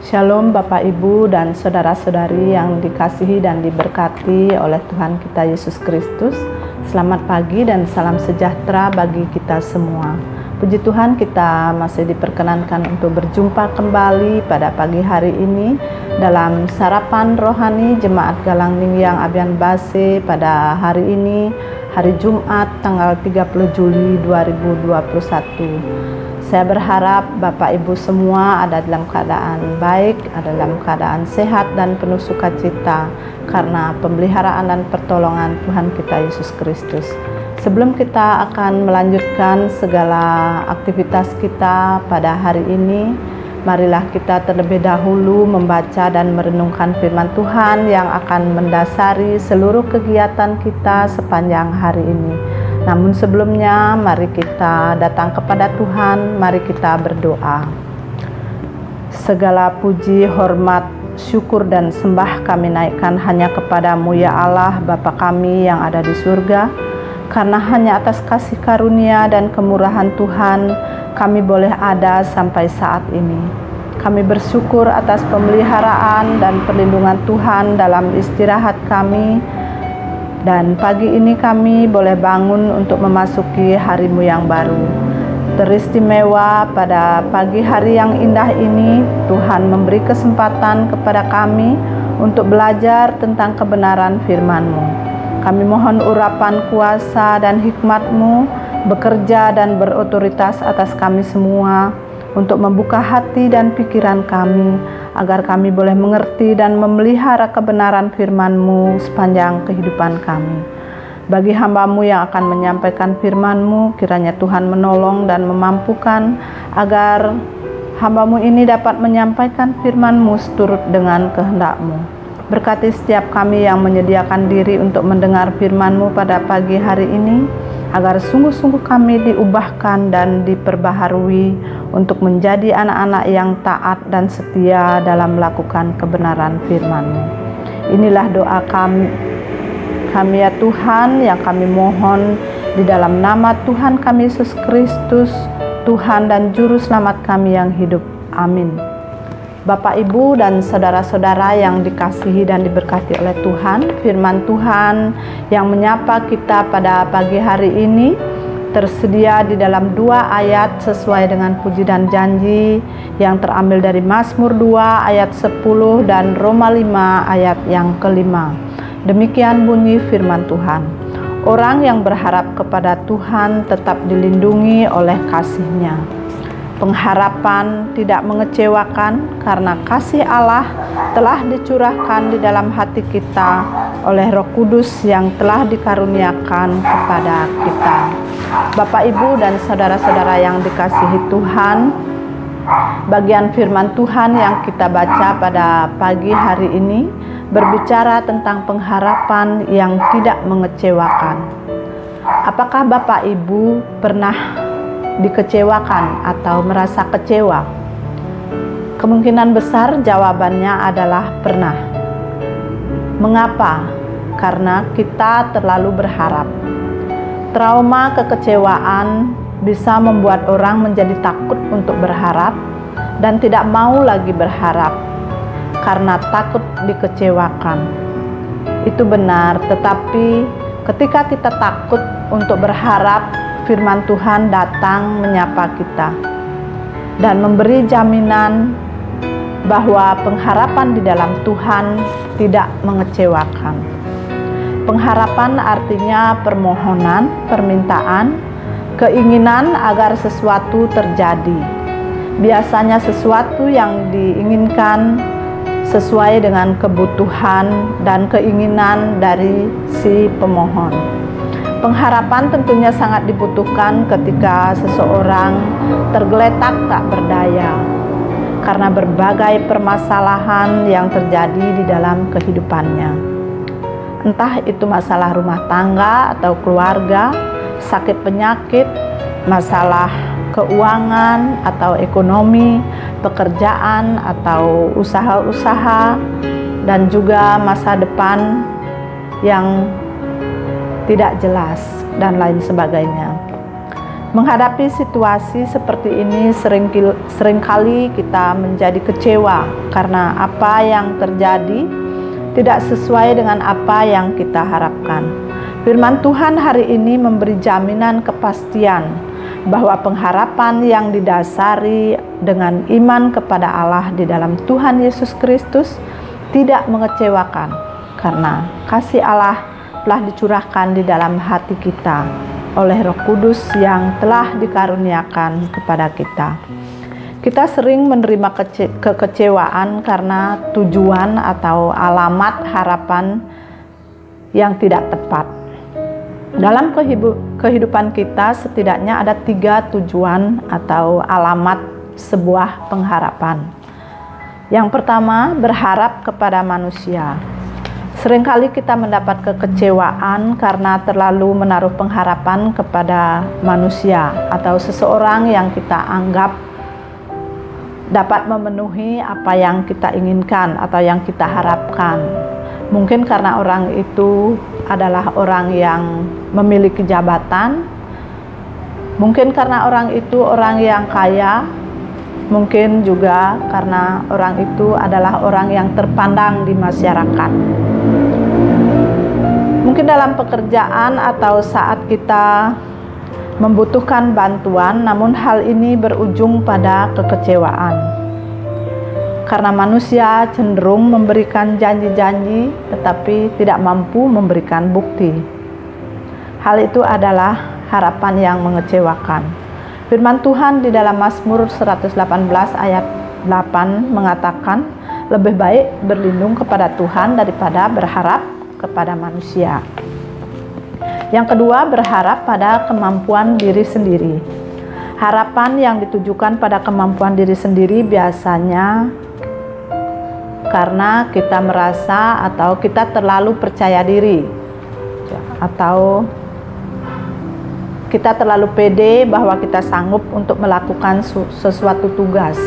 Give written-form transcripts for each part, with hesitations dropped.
Shalom Bapak Ibu dan Saudara-saudari yang dikasihi dan diberkati oleh Tuhan kita Yesus Kristus. Selamat pagi dan salam sejahtera bagi kita semua. Puji Tuhan, kita masih diperkenankan untuk berjumpa kembali pada pagi hari ini dalam sarapan rohani Jemaat Galang Ningyang Abian Base pada hari ini, hari Jumat tanggal 30 Juli 2021. Saya berharap Bapak Ibu semua ada dalam keadaan baik, ada dalam keadaan sehat dan penuh sukacita karena pemeliharaan dan pertolongan Tuhan kita Yesus Kristus. Sebelum kita akan melanjutkan segala aktivitas kita pada hari ini, marilah kita terlebih dahulu membaca dan merenungkan firman Tuhan yang akan mendasari seluruh kegiatan kita sepanjang hari ini. Namun sebelumnya, mari kita datang kepada Tuhan, mari kita berdoa. Segala puji, hormat, syukur dan sembah kami naikkan hanya kepadamu ya Allah, Bapa kami yang ada di surga. Karena hanya atas kasih karunia dan kemurahan Tuhan, kami boleh ada sampai saat ini. Kami bersyukur atas pemeliharaan dan perlindungan Tuhan dalam istirahat kami. Dan pagi ini kami boleh bangun untuk memasuki harimu yang baru. Teristimewa pada pagi hari yang indah ini, Tuhan memberi kesempatan kepada kami untuk belajar tentang kebenaran firman-Mu. Kami mohon urapan kuasa dan hikmat-Mu bekerja dan berotoritas atas kami semua untuk membuka hati dan pikiran kami agar kami boleh mengerti dan memelihara kebenaran firman-Mu sepanjang kehidupan kami. Bagi hamba-Mu yang akan menyampaikan firman-Mu, kiranya Tuhan menolong dan memampukan agar hamba-Mu ini dapat menyampaikan firman-Mu seturut dengan kehendak-Mu. Berkati setiap kami yang menyediakan diri untuk mendengar firman-Mu pada pagi hari ini, agar sungguh-sungguh kami diubahkan dan diperbaharui untuk menjadi anak-anak yang taat dan setia dalam melakukan kebenaran firman-Mu. Inilah doa kami ya Tuhan, yang kami mohon di dalam nama Tuhan kami Yesus Kristus, Tuhan dan Juru Selamat kami yang hidup. Amin. Bapak, Ibu, dan saudara-saudara yang dikasihi dan diberkati oleh Tuhan, firman Tuhan yang menyapa kita pada pagi hari ini tersedia di dalam 2 ayat sesuai dengan puji dan janji yang terambil dari Mazmur 2 ayat 10 dan Roma 5 ayat yang ke-5. Demikian bunyi firman Tuhan. Orang yang berharap kepada Tuhan tetap dilindungi oleh kasih-Nya. Pengharapan tidak mengecewakan karena kasih Allah telah dicurahkan di dalam hati kita oleh Roh Kudus yang telah dikaruniakan kepada kita. Bapak, Ibu, dan saudara-saudara yang dikasihi Tuhan, bagian firman Tuhan yang kita baca pada pagi hari ini berbicara tentang pengharapan yang tidak mengecewakan. Apakah Bapak Ibu pernah dikecewakan atau merasa kecewa? Kemungkinan besar jawabannya adalah pernah. Mengapa? Karena kita terlalu berharap. Trauma kekecewaan bisa membuat orang menjadi takut untuk berharap dan tidak mau lagi berharap karena takut dikecewakan. Itu benar, tetapi ketika kita takut untuk berharap, firman Tuhan datang menyapa kita dan memberi jaminan bahwa pengharapan di dalam Tuhan tidak mengecewakan. Pengharapan artinya permohonan, permintaan, keinginan agar sesuatu terjadi. Biasanya sesuatu yang diinginkan sesuai dengan kebutuhan dan keinginan dari si pemohon. Pengharapan tentunya sangat dibutuhkan ketika seseorang tergeletak tak berdaya karena berbagai permasalahan yang terjadi di dalam kehidupannya. Entah itu masalah rumah tangga atau keluarga, sakit penyakit, masalah keuangan atau ekonomi, pekerjaan atau usaha-usaha, dan juga masa depan yang tidak jelas dan lain sebagainya. Menghadapi situasi seperti ini seringkali kita menjadi kecewa karena apa yang terjadi tidak sesuai dengan apa yang kita harapkan. Firman Tuhan hari ini memberi jaminan kepastian bahwa pengharapan yang didasari dengan iman kepada Allah di dalam Tuhan Yesus Kristus tidak mengecewakan, karena kasih Allah telah dicurahkan di dalam hati kita oleh Roh Kudus yang telah dikaruniakan kepada kita. Kita sering menerima kekecewaan karena tujuan atau alamat harapan yang tidak tepat. Dalam kehidupan kita setidaknya ada 3 tujuan atau alamat sebuah pengharapan. Yang pertama, berharap kepada manusia. Seringkali kita mendapat kekecewaan karena terlalu menaruh pengharapan kepada manusia atau seseorang yang kita anggap dapat memenuhi apa yang kita inginkan atau yang kita harapkan. Mungkin karena orang itu adalah orang yang memiliki jabatan, mungkin karena orang itu orang yang kaya, mungkin juga karena orang itu adalah orang yang terpandang di masyarakat. Mungkin dalam pekerjaan atau saat kita membutuhkan bantuan, namun hal ini berujung pada kekecewaan. Karena manusia cenderung memberikan janji-janji tetapi tidak mampu memberikan bukti. Hal itu adalah harapan yang mengecewakan. Firman Tuhan di dalam Mazmur 118 ayat 8 mengatakan, lebih baik berlindung kepada Tuhan daripada berharap kepada manusia. Yang kedua, berharap pada kemampuan diri sendiri. Harapan yang ditujukan pada kemampuan diri sendiri biasanya karena kita merasa atau kita terlalu percaya diri, atau kita terlalu pede bahwa kita sanggup untuk melakukan sesuatu tugas.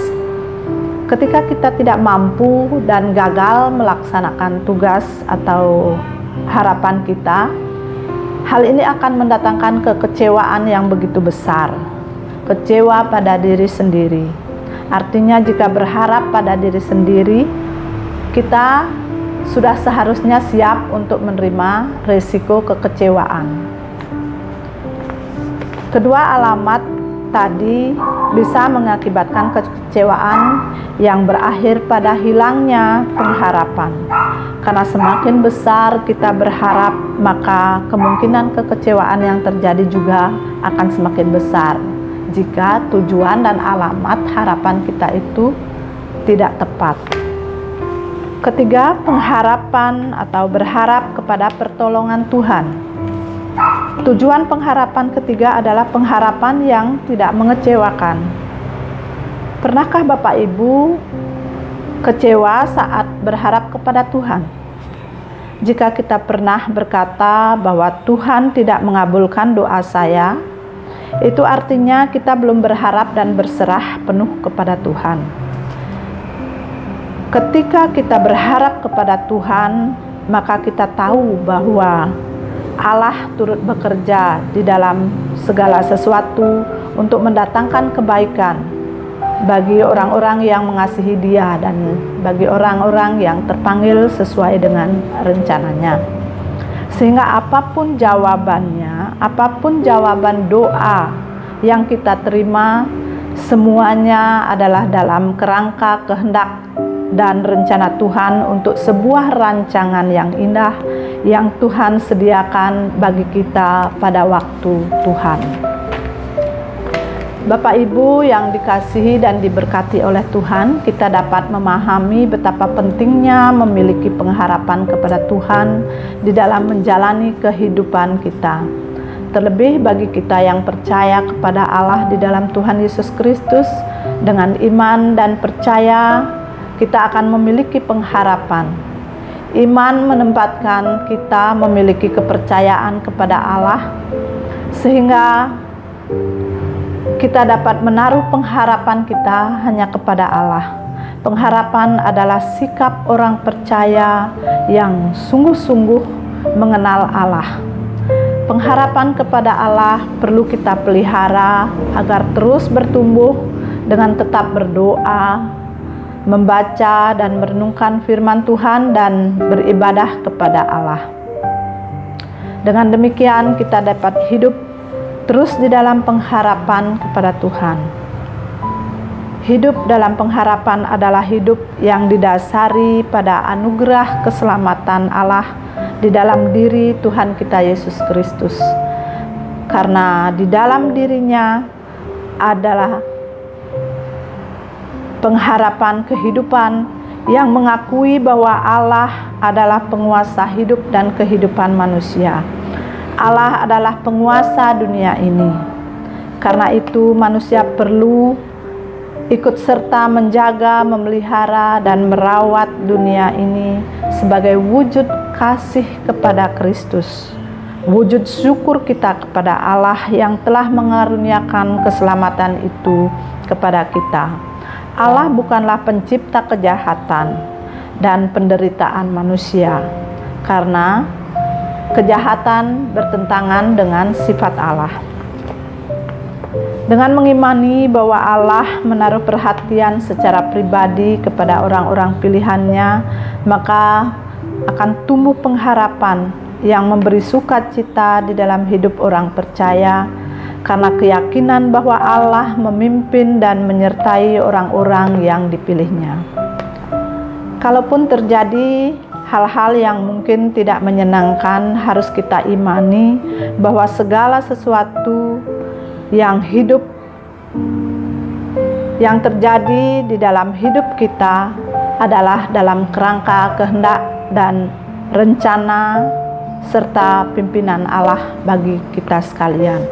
Ketika kita tidak mampu dan gagal melaksanakan tugas atau harapan kita, hal ini akan mendatangkan kekecewaan yang begitu besar. Kecewa pada diri sendiri. Artinya jika berharap pada diri sendiri, kita sudah seharusnya siap untuk menerima risiko kekecewaan. Kedua alamat tadi bisa mengakibatkan kekecewaan yang berakhir pada hilangnya pengharapan. Karena semakin besar kita berharap, maka kemungkinan kekecewaan yang terjadi juga akan semakin besar jika tujuan dan alamat harapan kita itu tidak tepat. Ketiga, pengharapan atau berharap kepada pertolongan Tuhan. Tujuan pengharapan ketiga adalah pengharapan yang tidak mengecewakan. Pernahkah Bapak Ibu kecewa saat berharap kepada Tuhan? Jika kita pernah berkata bahwa Tuhan tidak mengabulkan doa saya, itu artinya kita belum berharap dan berserah penuh kepada Tuhan. Ketika kita berharap kepada Tuhan, maka kita tahu bahwa Allah turut bekerja di dalam segala sesuatu untuk mendatangkan kebaikan bagi orang-orang yang mengasihi Dia dan bagi orang-orang yang terpanggil sesuai dengan rencananya. Sehingga apapun jawabannya, apapun jawaban doa yang kita terima, semuanya adalah dalam kerangka kehendak dan rencana Tuhan untuk sebuah rancangan yang indah yang Tuhan sediakan bagi kita pada waktu Tuhan. Bapak Ibu yang dikasihi dan diberkati oleh Tuhan, kita dapat memahami betapa pentingnya memiliki pengharapan kepada Tuhan di dalam menjalani kehidupan kita. Terlebih bagi kita yang percaya kepada Allah di dalam Tuhan Yesus Kristus, dengan iman dan percaya kita akan memiliki pengharapan. Iman menempatkan kita memiliki kepercayaan kepada Allah, sehingga kita dapat menaruh pengharapan kita hanya kepada Allah. Pengharapan adalah sikap orang percaya yang sungguh-sungguh mengenal Allah. Pengharapan kepada Allah perlu kita pelihara agar terus bertumbuh dengan tetap berdoa, membaca dan merenungkan firman Tuhan dan beribadah kepada Allah. Dengan demikian kita dapat hidup terus di dalam pengharapan kepada Tuhan. Hidup dalam pengharapan adalah hidup yang didasari pada anugerah keselamatan Allah di dalam diri Tuhan kita Yesus Kristus. Karena di dalam dirinya adalah pengharapan kehidupan yang mengakui bahwa Allah adalah penguasa hidup dan kehidupan manusia. Allah adalah penguasa dunia ini. Karena itu manusia perlu ikut serta menjaga, memelihara, dan merawat dunia ini sebagai wujud kasih kepada Kristus. Wujud syukur kita kepada Allah yang telah mengaruniakan keselamatan itu kepada kita. Allah bukanlah pencipta kejahatan dan penderitaan manusia, karena kejahatan bertentangan dengan sifat Allah. Dengan mengimani bahwa Allah menaruh perhatian secara pribadi kepada orang-orang pilihannya, maka akan tumbuh pengharapan yang memberi sukacita di dalam hidup orang percaya, karena keyakinan bahwa Allah memimpin dan menyertai orang-orang yang dipilihnya. Kalaupun terjadi hal-hal yang mungkin tidak menyenangkan, harus kita imani bahwa segala sesuatu yang terjadi di dalam hidup kita adalah dalam kerangka kehendak dan rencana serta pimpinan Allah bagi kita sekalian.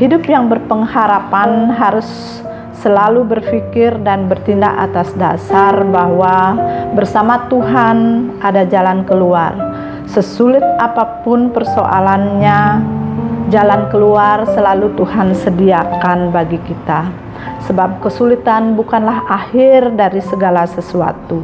Hidup yang berpengharapan harus selalu berpikir dan bertindak atas dasar bahwa bersama Tuhan ada jalan keluar. Sesulit apapun persoalannya, jalan keluar selalu Tuhan sediakan bagi kita. Sebab kesulitan bukanlah akhir dari segala sesuatu.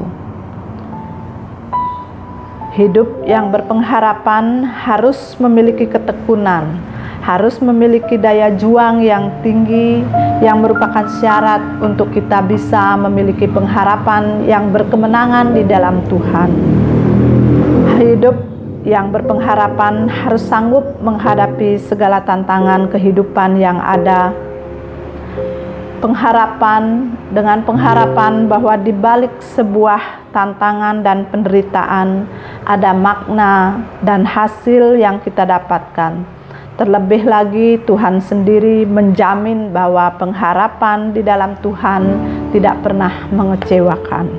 Hidup yang berpengharapan harus memiliki ketekunan, harus memiliki daya juang yang tinggi, yang merupakan syarat untuk kita bisa memiliki pengharapan yang berkemenangan di dalam Tuhan. Hidup yang berpengharapan harus sanggup menghadapi segala tantangan kehidupan yang ada. Dengan pengharapan bahwa di balik sebuah tantangan dan penderitaan ada makna dan hasil yang kita dapatkan. Terlebih lagi Tuhan sendiri menjamin bahwa pengharapan di dalam Tuhan tidak pernah mengecewakan.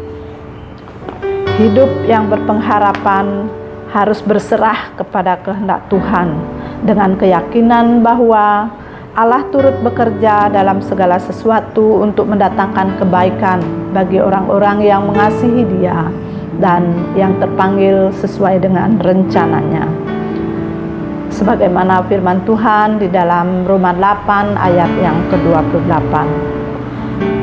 Hidup yang berpengharapan harus berserah kepada kehendak Tuhan dengan keyakinan bahwa Allah turut bekerja dalam segala sesuatu untuk mendatangkan kebaikan bagi orang-orang yang mengasihi Dia dan yang terpanggil sesuai dengan rencananya. Sebagaimana firman Tuhan di dalam Roma 8 ayat yang ke-28.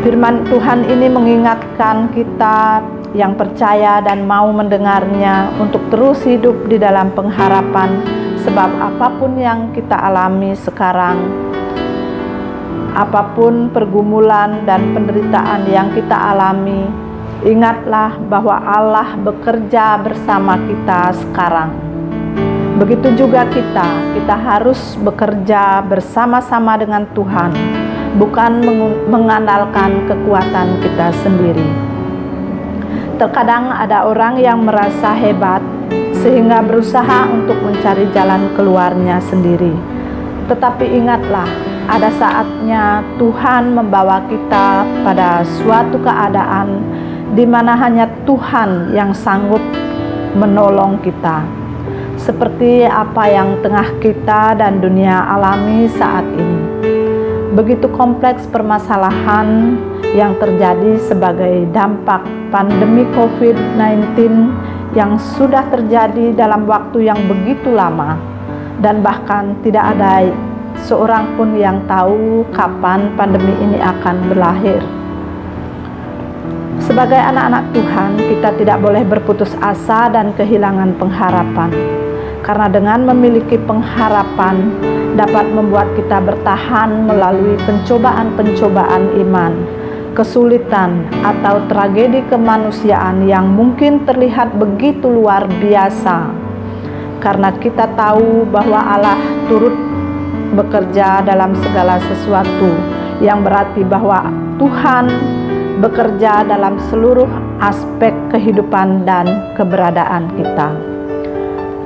Firman Tuhan ini mengingatkan kita yang percaya dan mau mendengarnya untuk terus hidup di dalam pengharapan, sebab apapun yang kita alami sekarang, apapun pergumulan dan penderitaan yang kita alami, ingatlah bahwa Allah bekerja bersama kita sekarang. Begitu juga kita harus bekerja bersama-sama dengan Tuhan, bukan mengandalkan kekuatan kita sendiri. Terkadang ada orang yang merasa hebat sehingga berusaha untuk mencari jalan keluarnya sendiri. Tetapi ingatlah, ada saatnya Tuhan membawa kita pada suatu keadaan di mana hanya Tuhan yang sanggup menolong kita. Seperti apa yang tengah kita dan dunia alami saat ini. Begitu kompleks permasalahan yang terjadi sebagai dampak pandemi COVID-19 yang sudah terjadi dalam waktu yang begitu lama, dan bahkan tidak ada seorang pun yang tahu kapan pandemi ini akan berakhir. Sebagai anak-anak Tuhan, kita tidak boleh berputus asa dan kehilangan pengharapan. Karena dengan memiliki pengharapan dapat membuat kita bertahan melalui pencobaan-pencobaan iman, kesulitan atau tragedi kemanusiaan yang mungkin terlihat begitu luar biasa. Karena kita tahu bahwa Allah turut bekerja dalam segala sesuatu, yang berarti bahwa Tuhan bekerja dalam seluruh aspek kehidupan dan keberadaan kita.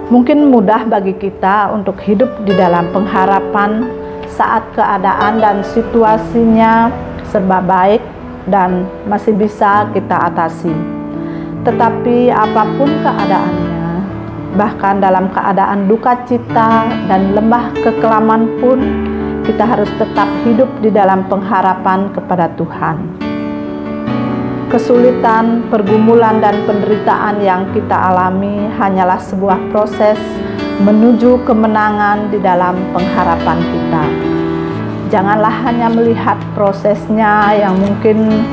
Mungkin mudah bagi kita untuk hidup di dalam pengharapan saat keadaan dan situasinya serba baik dan masih bisa kita atasi. Tetapi apapun keadaannya, bahkan dalam keadaan duka cita dan lembah kekelaman pun, kita harus tetap hidup di dalam pengharapan kepada Tuhan. Kesulitan, pergumulan, dan penderitaan yang kita alami hanyalah sebuah proses menuju kemenangan di dalam pengharapan kita. Janganlah hanya melihat prosesnya yang mungkin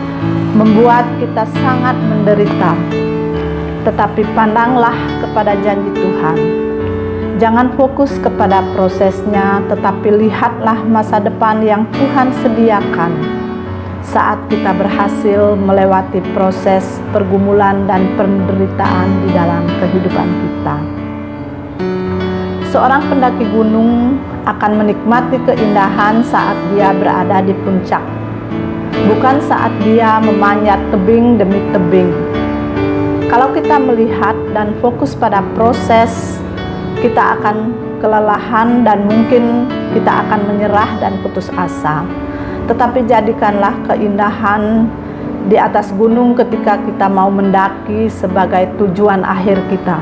membuat kita sangat menderita, tetapi pandanglah kepada janji Tuhan. Jangan fokus kepada prosesnya, tetapi lihatlah masa depan yang Tuhan sediakan saat kita berhasil melewati proses pergumulan dan penderitaan di dalam kehidupan kita. Seorang pendaki gunung akan menikmati keindahan saat dia berada di puncak, bukan saat dia memanjat tebing demi tebing. Kalau kita melihat dan fokus pada proses, kita akan kelelahan dan mungkin kita akan menyerah dan putus asa. Tetapi jadikanlah keindahan di atas gunung ketika kita mau mendaki sebagai tujuan akhir kita.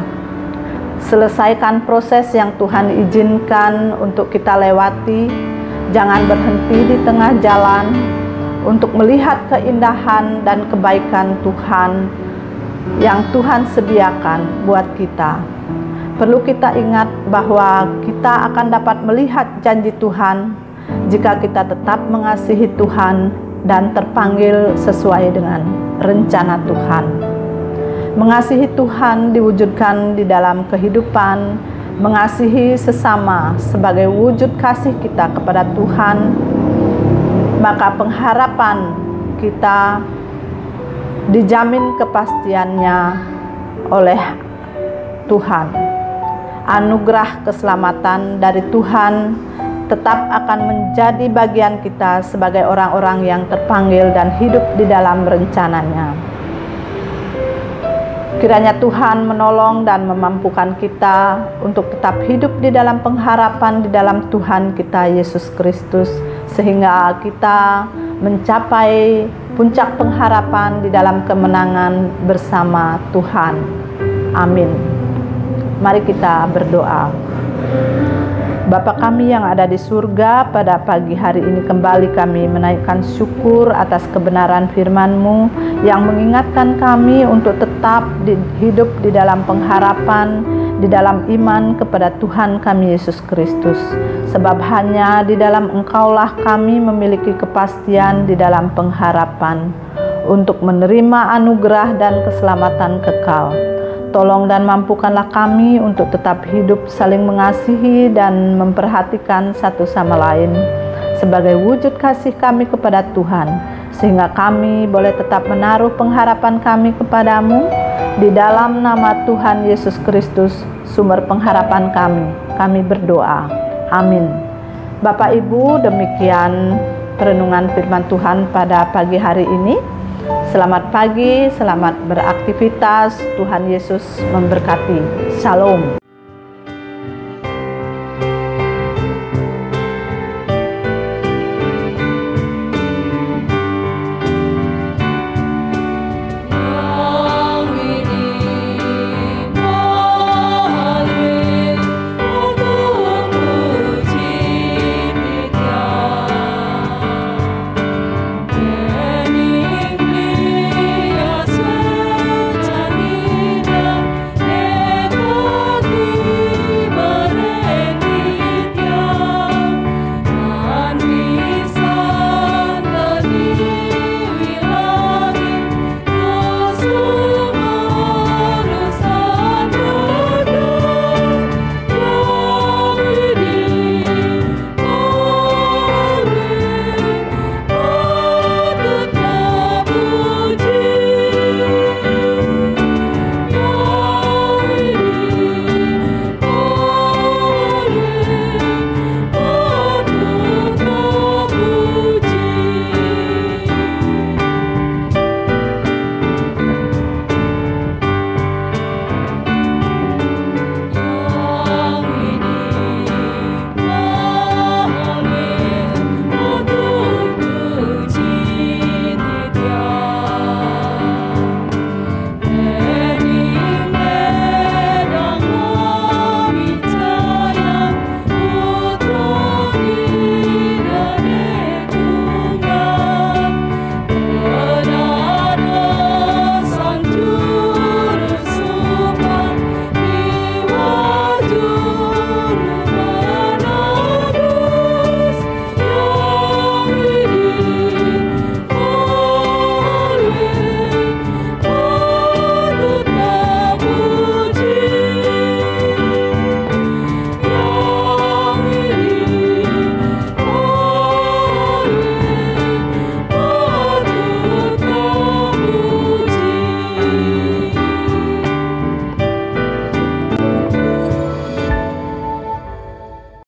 Selesaikan proses yang Tuhan izinkan untuk kita lewati. Jangan berhenti di tengah jalan untuk melihat keindahan dan kebaikan Tuhan yang Tuhan sediakan buat kita. Perlu kita ingat bahwa kita akan dapat melihat janji Tuhan jika kita tetap mengasihi Tuhan dan terpanggil sesuai dengan rencana Tuhan. Mengasihi Tuhan diwujudkan di dalam kehidupan, mengasihi sesama sebagai wujud kasih kita kepada Tuhan, maka pengharapan kita dijamin kepastiannya oleh Tuhan. Anugerah keselamatan dari Tuhan tetap akan menjadi bagian kita sebagai orang-orang yang terpanggil dan hidup di dalam rencananya. Kiranya Tuhan menolong dan memampukan kita untuk tetap hidup di dalam pengharapan di dalam Tuhan kita Yesus Kristus, sehingga kita mencapai puncak pengharapan di dalam kemenangan bersama Tuhan. Amin. Mari kita berdoa. Bapa kami yang ada di surga, pada pagi hari ini kembali kami menaikkan syukur atas kebenaran firman-Mu yang mengingatkan kami untuk tetap hidup di dalam pengharapan, di dalam iman kepada Tuhan kami Yesus Kristus. Sebab hanya di dalam Engkaulah kami memiliki kepastian di dalam pengharapan untuk menerima anugerah dan keselamatan kekal. Tolong dan mampukanlah kami untuk tetap hidup saling mengasihi dan memperhatikan satu sama lain sebagai wujud kasih kami kepada Tuhan, sehingga kami boleh tetap menaruh pengharapan kami kepadamu. Di dalam nama Tuhan Yesus Kristus, sumber pengharapan kami berdoa. Amin. Bapak Ibu, demikian perenungan firman Tuhan pada pagi hari ini. Selamat pagi, selamat beraktivitas. Tuhan Yesus memberkati. Shalom.